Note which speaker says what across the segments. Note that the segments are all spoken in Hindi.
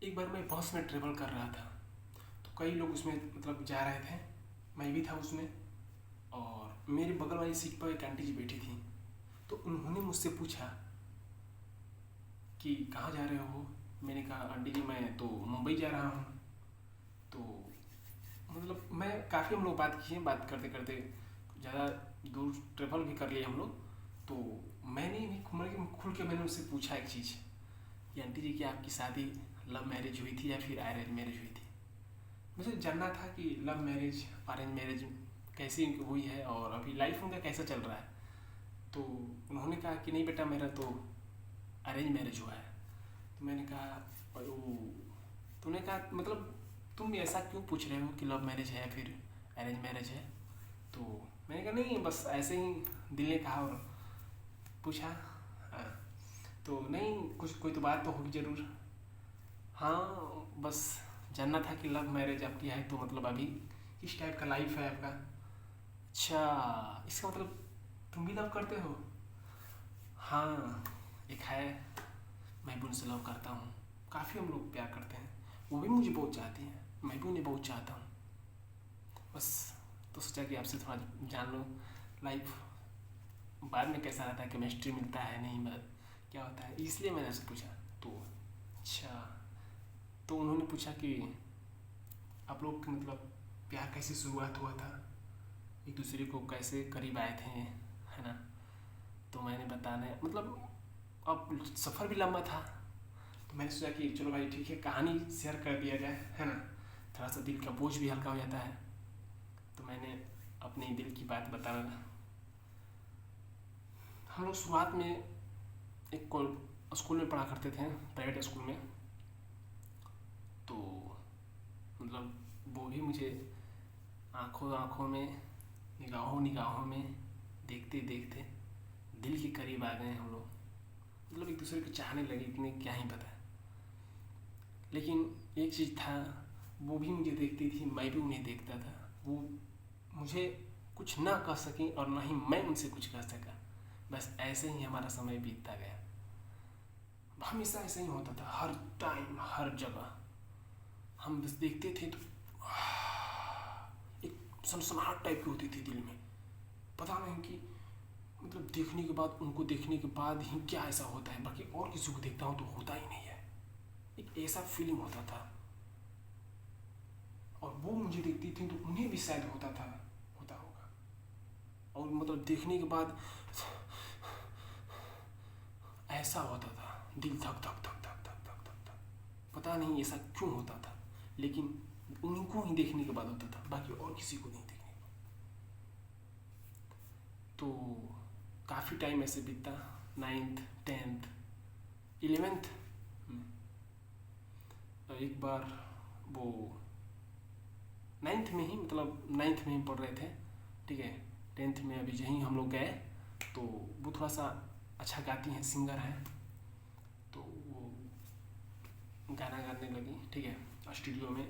Speaker 1: एक बार मैं बस में ट्रेवल कर रहा था, तो कई लोग उसमें मतलब जा रहे थे। मैं भी था उसमें। और मेरे बगल वाली सीट पर एक आंटी जी बैठी थी। तो उन्होंने मुझसे पूछा कि कहाँ जा रहे हो। मैंने कहा आंटी जी मैं तो मुंबई जा रहा हूँ। तो मतलब मैं काफ़ी हम लोग बात किए, बात करते करते ज़्यादा दूर ट्रेवल भी कर लिए हम लोग। तो मैंने भी खुल के मैंने उससे पूछा एक चीज़ कि आंटी जी क्या आपकी शादी लव मैरिज हुई थी या फिर अरेंज मैरिज हुई थी। मुझे जानना था कि लव मैरिज अरेंज मैरिज कैसी हुई है और अभी लाइफ उनका कैसा चल रहा है। तो उन्होंने कहा कि नहीं बेटा मेरा तो अरेंज मैरिज हुआ है। तो मैंने कहा ओ। तो उन्होंने कहा मतलब तुम ऐसा क्यों पूछ रहे हो कि लव मैरिज है या फिर अरेंज मैरिज है। तो मैंने कहा नहीं बस ऐसे ही दिल ने कहा और पूछा। हाँ। तो नहीं कुछ कोई तो बात तो होगी ज़रूर। हाँ बस जानना था कि लव मैरिज आपकी है तो मतलब अभी किस टाइप का लाइफ है आपका। अच्छा इसका मतलब तुम भी लव करते हो। हाँ एक है, मैं भी उनसे लव करता हूँ। काफ़ी हम लोग प्यार करते हैं। वो भी मुझे बहुत चाहती हैं, मैं भी उन्हें बहुत चाहता हूँ। बस तो सोचा कि आपसे थोड़ा जान लो लाइफ बाद में कैसा रहता है, केमिस्ट्री मिलता है नहीं क्या होता है, इसलिए मैंने आपसे पूछा। तो अच्छा। तो उन्होंने पूछा कि आप लोग के मतलब प्यार कैसे शुरुआत हुआ था, एक दूसरे को कैसे करीब आए थे, है ना। तो मैंने बताने मतलब अब सफ़र भी लंबा था। तो मैंने सोचा कि चलो भाई ठीक है कहानी शेयर कर दिया जाए, है ना। थोड़ा सा दिल का बोझ भी हल्का हो जाता है। तो मैंने अपनी दिल की बात बताना। हम लोग शुरुआत में एक स्कूल में पढ़ा करते थे, प्राइवेट स्कूल में। तो मतलब वो भी मुझे आँखों आँखों में, निगाहों निगाहों में देखते देखते दिल के करीब आ गए हम लोग। मतलब एक दूसरे को चाहने लगे, इतने क्या ही पता। लेकिन एक चीज़ था, वो भी मुझे देखती थी, मैं भी उन्हें देखता था। वो मुझे कुछ ना कह सकें और ना ही मैं उनसे कुछ कह सका। बस ऐसे ही हमारा समय बीतता गया। हमेशा ऐसा ही होता था, हर टाइम हर जगह। हम बस देखते थे तो एक सनसनाहट टाइप की होती थी दिल में। पता नहीं कि मतलब देखने के बाद, उनको देखने के बाद ही क्या ऐसा होता है, बाकी और किसी को देखता हूँ तो होता ही नहीं है। एक ऐसा फीलिंग होता था। और वो मुझे देखती थी तो उन्हें भी शायद होता था, होता होगा। और मतलब देखने के बाद ऐसा होता था, दिल धक धक धक धक धक धक धक धक। पता नहीं ऐसा क्यों होता था, लेकिन उनको ही देखने के बाद होता था, बाकी और किसी को नहीं देखने को। तो काफ़ी टाइम ऐसे बीता, नाइन्थ टेंथ इलेवेंथ में। एक बार वो नाइन्थ में ही, मतलब नाइन्थ में ही पढ़ रहे थे, ठीक है। टेंथ में अभी यहीं हम लोग गए। तो वो थोड़ा सा अच्छा गाती हैं, सिंगर हैं। तो वो गाना गाने लगी, ठीक है। स्टूडियो में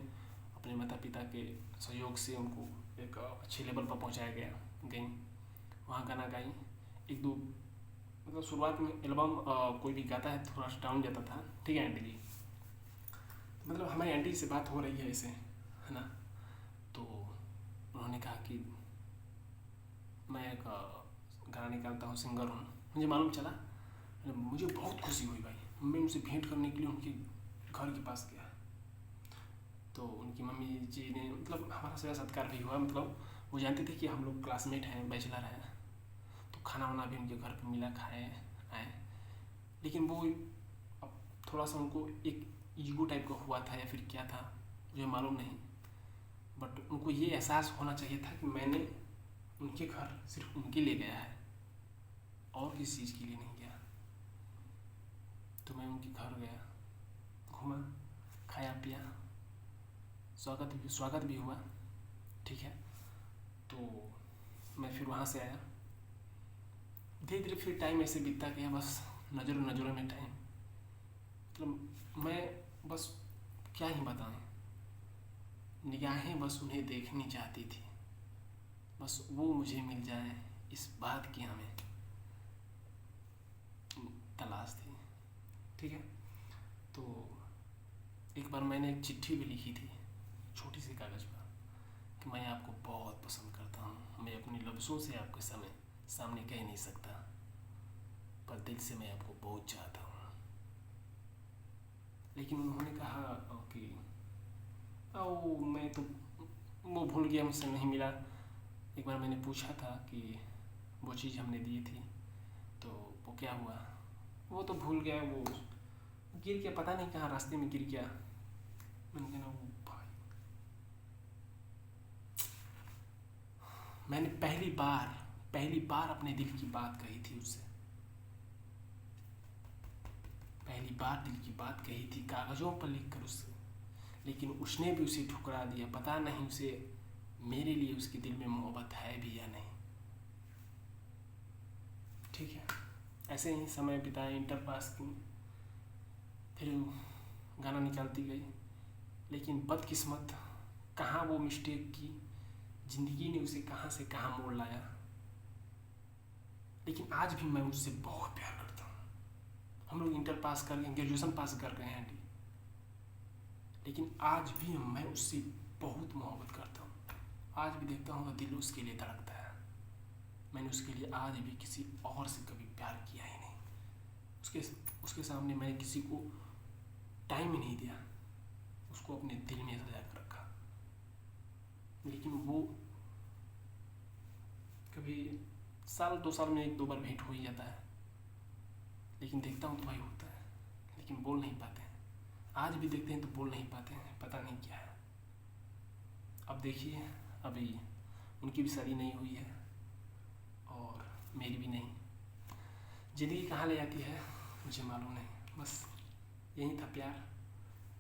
Speaker 1: अपने माता पिता के सहयोग से उनको एक अच्छे लेवल पर पहुंचाया गया। गई वहाँ गाना गाई एक दो। मतलब शुरुआत में एल्बम कोई भी गाता है थोड़ा डाउन जाता था, ठीक है आंटी जी। तो मतलब हमारी आंटी से बात हो रही है ऐसे, है ना। तो उन्होंने कहा कि मैं एक गाना निकालता हूँ, सिंगर हूँ। मुझे मालूम चला, मुझे बहुत खुशी हुई भाई। मैं उनसे भेंट करने के लिए उनके घर के पास गया। तो उनकी मम्मी जी ने मतलब हमारा सेवा सत्कार भी हुआ। मतलब वो जानते थे कि हम लोग क्लासमेट हैं, बैचलर हैं। तो खाना वाना भी उनके घर पे मिला, खाए आए। लेकिन वो अब थोड़ा सा उनको एक ईगो टाइप का हुआ था या फिर क्या था मुझे मालूम नहीं। बट उनको ये एहसास होना चाहिए था कि मैंने उनके घर सिर्फ उनके लिए गया है और किसी चीज़ के लिए नहीं गया। तो मैं उनके घर गया, घूमा, खाया पिया, स्वागत भी हुआ, ठीक है। तो मैं फिर वहाँ से आया। धीरे धीरे फिर टाइम ऐसे बीतता गया, बस नज़रों नज़रों में टाइम। मतलब मैं बस क्या ही बताएं, निगाहें बस उन्हें देखनी चाहती थी। बस वो मुझे मिल जाए, इस बात की हमें तलाश थी, ठीक है। तो एक बार मैंने एक चिट्ठी भी लिखी थी छोटी सी कागज़ पर कि मैं आपको बहुत पसंद करता हूँ, मैं अपने लफ्ज़ों से आपके सामने कह नहीं सकता, पर दिल से मैं आपको बहुत चाहता हूँ। लेकिन उन्होंने कहा कि मैं तो वो भूल गया, मुझसे नहीं मिला। एक बार मैंने पूछा था कि वो चीज़ हमने दी थी तो वो क्या हुआ, वो तो भूल गया, वो गिर गया, पता नहीं कहाँ रास्ते में गिर गया। मैंने कहा वो भाई, मैंने पहली बार अपने दिल की बात कही थी उससे, पहली बार दिल की बात कही थी कागज़ों पर लिखकर उससे, लेकिन उसने भी उसे ठुकरा दिया। पता नहीं उसे मेरे लिए उसके दिल में मोहब्बत है भी या नहीं। ठीक है, ऐसे ही समय बिताए, इंटर पास की, फिर गाना निकालती गई। लेकिन बदकिस्मत कहाँ वो मिस्टेक की, ज़िंदगी ने उसे कहाँ से कहाँ मोड़ लाया। लेकिन आज भी मैं उससे बहुत प्यार करता हूँ। हम लोग इंटर पास कर गए, ग्रेजुएशन पास कर गए हैं, लेकिन आज भी मैं उससे बहुत मोहब्बत करता हूँ। आज भी देखता हूँ तो दिल उसके लिए धड़कता है। मैंने उसके लिए आज भी किसी और से कभी प्यार किया ही नहीं। उसके सामने मैंने किसी को टाइम ही नहीं दिया, उसको अपने दिल में सजा कर रखा। लेकिन वो कभी साल 2 साल में 1-2 बार भेंट हो ही जाता है, लेकिन देखता हूँ तो भाई होता है, लेकिन बोल नहीं पाते हैं। आज भी देखते हैं तो बोल नहीं पाते हैं, पता नहीं क्या है। अब देखिए, अभी उनकी भी शादी नहीं हुई है और मेरी भी नहीं। ज़िंदगी कहाँ ले जाती है मुझे मालूम नहीं, बस यही था प्यार।